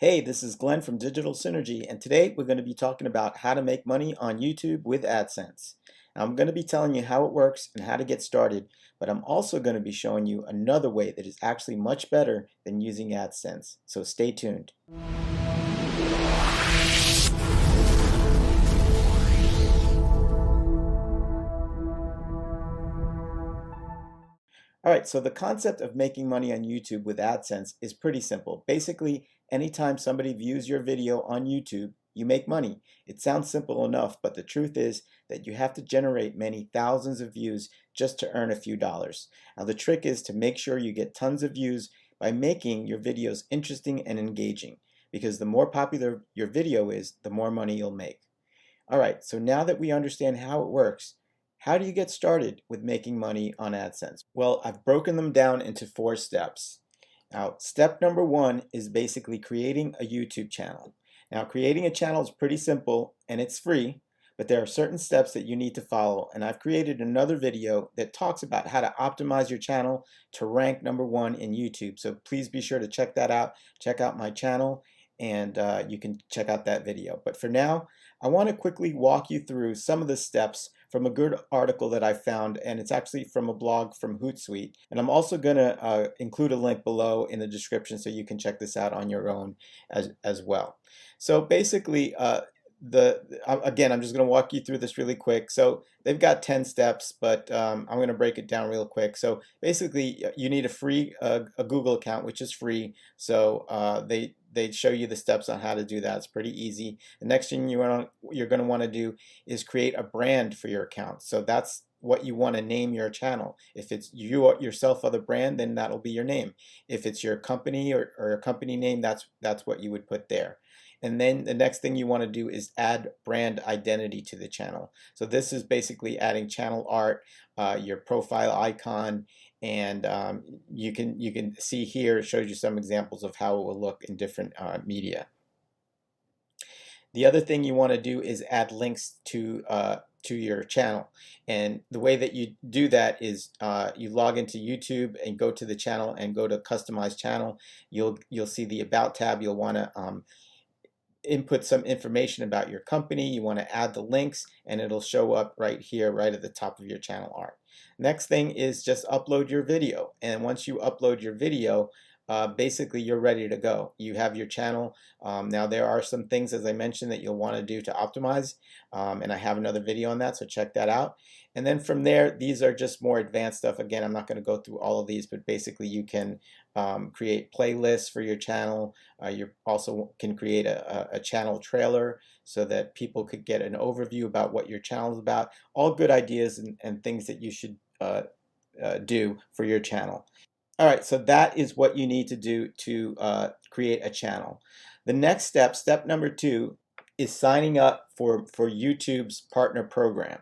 Hey, this is Glenn from Digital Synergy, and today we're going to be talking about how to make money on YouTube with AdSense. Now, I'm going to be telling you how it works and how to get started, but I'm also going to be showing you another way that is actually much better than using AdSense. So stay tuned. All right, so the concept of making money on YouTube with AdSense is pretty simple. Basically, anytime somebody views your video on YouTube, you make money. It sounds simple enough, but the truth is that you have to generate many thousands of views just to earn a few dollars. Now, the trick is to make sure you get tons of views by making your videos interesting and engaging, because the more popular your video is, the more money you'll make. All right, so now that we understand how it works, how do you get started with making money on AdSense? Well, I've broken them down into 4 steps. Now, step number 1 is basically creating a YouTube channel. Now, creating a channel is pretty simple and it's free, but there are certain steps that you need to follow, and I've created another video that talks about how to optimize your channel to rank number 1 in YouTube. So please be sure to check that out. Check out my channel and you can check out that video. But for now, I want to quickly walk you through some of the steps from a good article that I found, and it's actually from a blog from Hootsuite. And I'm also going to include a link below in the description so you can check this out on your own as well. So basically, again, I'm just going to walk you through this really quick. So they've got 10 steps, but I'm going to break it down real quick. So basically, you need a free a Google account, which is free. So they show you the steps on how to do that. It's pretty easy. The next thing you're going to want to do is create a brand for your account. So that's what you want to name your channel. If it's you yourself are the brand, then that'll be your name. If it's your company or a company name, that's what you would put there. And then the next thing you want to do is add brand identity to the channel. So this is basically adding channel art, your profile icon, and you can see here it shows you some examples of how it will look in different media. The other thing you want to do is add links to your channel, and the way that you do that is you log into YouTube and go to the channel and go to customize channel. You'll see the about tab. You'll want to input some information about your company. You want to add the links, and it'll show up right here, right at the top of your channel art. Next thing is just upload your video, and once you upload your video, basically you're ready to go. You have your channel. Now there are some things, as I mentioned, that you'll want to do to optimize, and I have another video on that, so check that out. And then from there, these are just more advanced stuff. Again, I'm not going to go through all of these, but basically you can create playlists for your channel. You also can create a channel trailer so that people could get an overview about what your channel is about. All good ideas and things that you should do for your channel. All right, so that is what you need to do to create a channel. The next step, step number 2, is signing up for YouTube's partner program.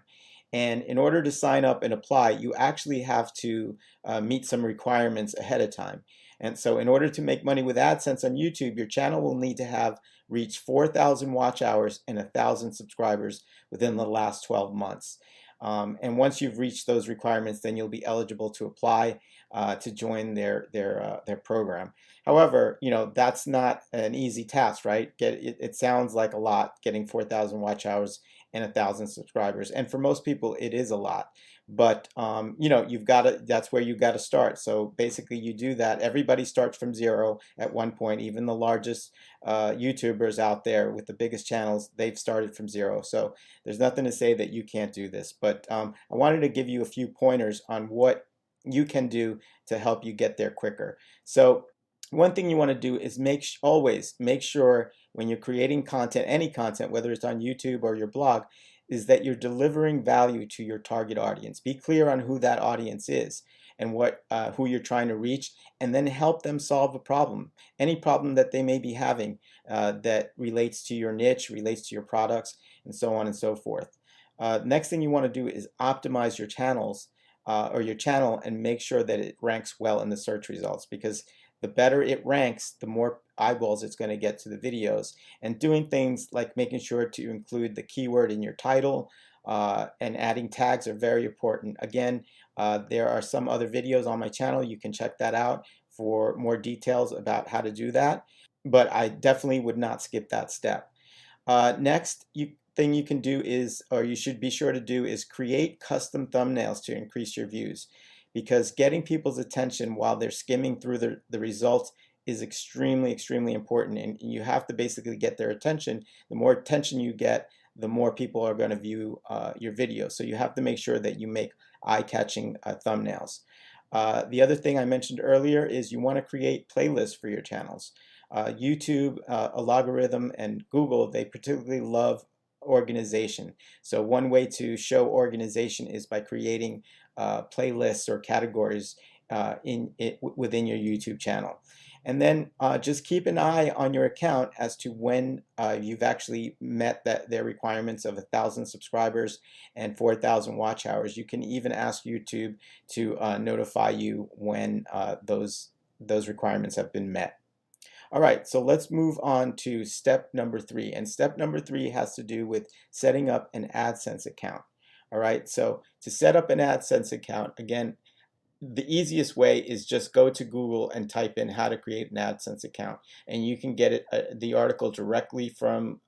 And in order to sign up and apply, you actually have to meet some requirements ahead of time. And so in order to make money with AdSense on YouTube, your channel will need to have reached 4,000 watch hours and 1,000 subscribers within the last 12 months. And once you've reached those requirements, then you'll be eligible to apply to join their program. However, you know, that's not an easy task, right? It sounds like a lot, getting 4,000 watch hours and 1,000 subscribers, and for most people it is a lot. But you know, that's where you've got to start. So basically you do that. Everybody starts from zero at one point. Even the largest YouTubers out there with the biggest channels, they've started from zero. So there's nothing to say that you can't do this. But I wanted to give you a few pointers on what you can do to help you get there quicker. So one thing you want to do is always make sure when you're creating content, any content, whether it's on YouTube or your blog, is that you're delivering value to your target audience. Be clear on who that audience is and who you're trying to reach, and then help them solve a problem, any problem that they may be having that relates to your niche, relates to your products, and so on and so forth. Next thing you want to do is optimize your channels or your channel and make sure that it ranks well in the search results, because the better it ranks, the more eyeballs it's going to get to the videos. And doing things like making sure to include the keyword in your title and adding tags are very important. Again, there are some other videos on my channel. You can check that out for more details about how to do that. but I definitely would not skip that step. Next thing you can do is, or you should be sure to do, is create custom thumbnails to increase your views, because getting people's attention while they're skimming through the results is extremely, extremely important, and you have to basically get their attention. The more attention you get, the more people are going to view your video. So you have to make sure that you make eye-catching thumbnails. The other thing I mentioned earlier is you want to create playlists for your channels. YouTube, a logarithm, and Google, they particularly love organization. So one way to show organization is by creating playlists or categories within your YouTube channel. And then just keep an eye on your account as to when you've actually met their requirements of 1,000 subscribers and 4,000 watch hours. You can even ask YouTube to notify you when those requirements have been met. All right, so let's move on to step number 3. And step number 3 has to do with setting up an AdSense account. All right, so to set up an AdSense account, again, the easiest way is just go to Google and type in how to create an AdSense account, and you can get the article directly from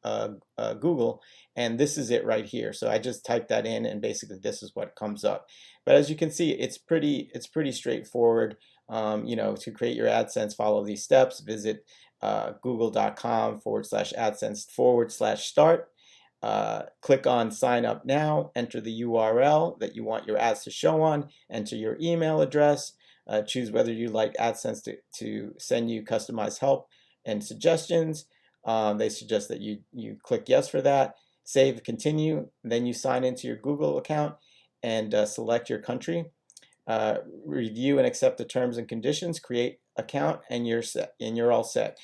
Google, and this is it right here. So I just typed that in, and basically this is what comes up. But as you can see, it's pretty straightforward. To create your AdSense, follow these steps. Visit google.com/AdSense/start. Click on sign up now, enter the URL that you want your ads to show on, enter your email address, choose whether you like AdSense to send you customized help and suggestions. They suggest that you click yes for that, save, continue, then you sign into your Google account and select your country. Review and accept the terms and conditions, create account, and you're set, and you're all set.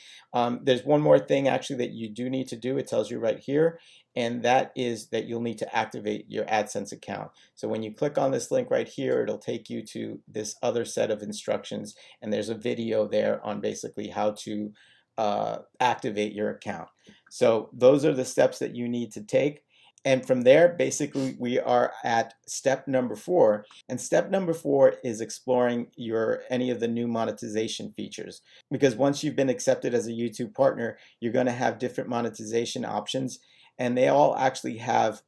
There's one more thing actually that you do need to do. It tells you right here, and that is that you'll need to activate your AdSense account. So when you click on this link right here, it'll take you to this other set of instructions, and there's a video there on basically how to activate your account. So those are the steps that you need to take. And from there, basically, we are at step number 4. And step number 4 is exploring any of the new monetization features. Because once you've been accepted as a YouTube partner, you're going to have different monetization options. And they all actually have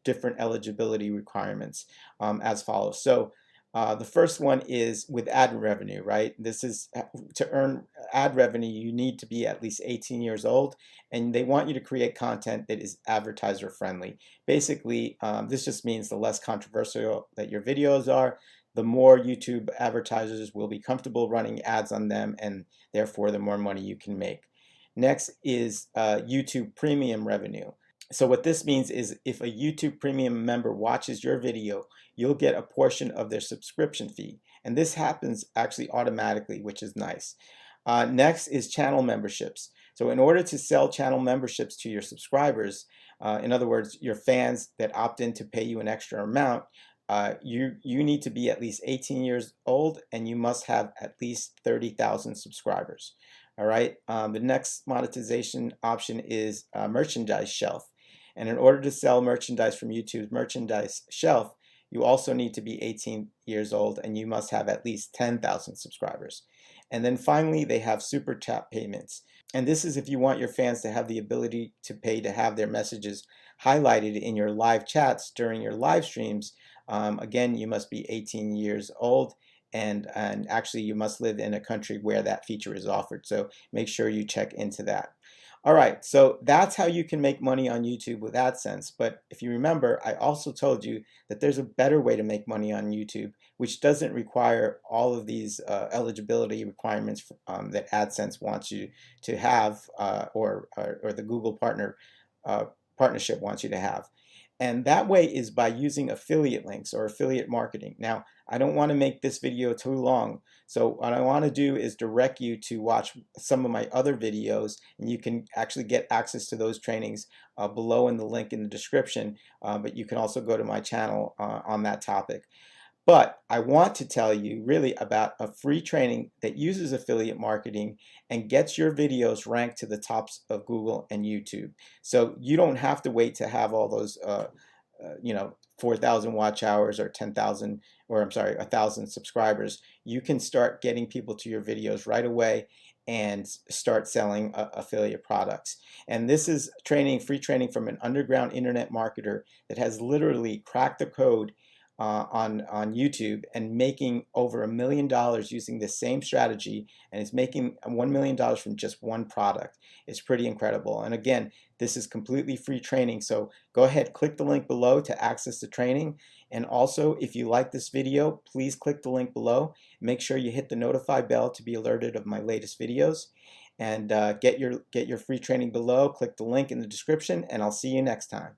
different eligibility requirements as follows. So the first one is with ad revenue, right? This is to earn ad revenue, you need to be at least 18 years old, and they want you to create content that is advertiser friendly. Basically, this just means the less controversial that your videos are, the more YouTube advertisers will be comfortable running ads on them, and therefore the more money you can make. Next is YouTube premium revenue. So what this means is if a YouTube Premium member watches your video, you'll get a portion of their subscription fee. And this happens actually automatically, which is nice. Next is channel memberships. So in order to sell channel memberships to your subscribers, in other words, your fans that opt in to pay you an extra amount, you need to be at least 18 years old, and you must have at least 30,000 subscribers. All right. The next monetization option is merchandise shelf. And in order to sell merchandise from YouTube's merchandise shelf, you also need to be 18 years old, and you must have at least 10,000 subscribers. And then finally, they have super chat payments. And this is if you want your fans to have the ability to pay to have their messages highlighted in your live chats during your live streams. Again, you must be 18 years old, and actually you must live in a country where that feature is offered. So make sure you check into that. All right, so that's how you can make money on YouTube with AdSense. But if you remember, I also told you that there's a better way to make money on YouTube, which doesn't require all of these eligibility requirements that AdSense wants you to have, or the Google partnership wants you to have. And that way is by using affiliate links or affiliate marketing. Now, I don't want to make this video too long, so what I want to do is direct you to watch some of my other videos, and you can actually get access to those trainings below in the link in the description, but you can also go to my channel on that topic. But I want to tell you really about a free training that uses affiliate marketing and gets your videos ranked to the tops of Google and YouTube. So you don't have to wait to have all those, 4,000 watch hours or 10,000, or I'm sorry, 1,000 subscribers. You can start getting people to your videos right away, and start selling affiliate products. And this is training, free training from an underground internet marketer that has literally cracked the code on YouTube and making over $1 million using the same strategy, and is making $1 million from just one product. It's pretty incredible. And again, this is completely free training, so go ahead, click the link below to access the training. And also, if you like this video, please click the link below. Make sure you hit the notify bell to be alerted of my latest videos. And get your free training below. Click the link in the description, and I'll see you next time.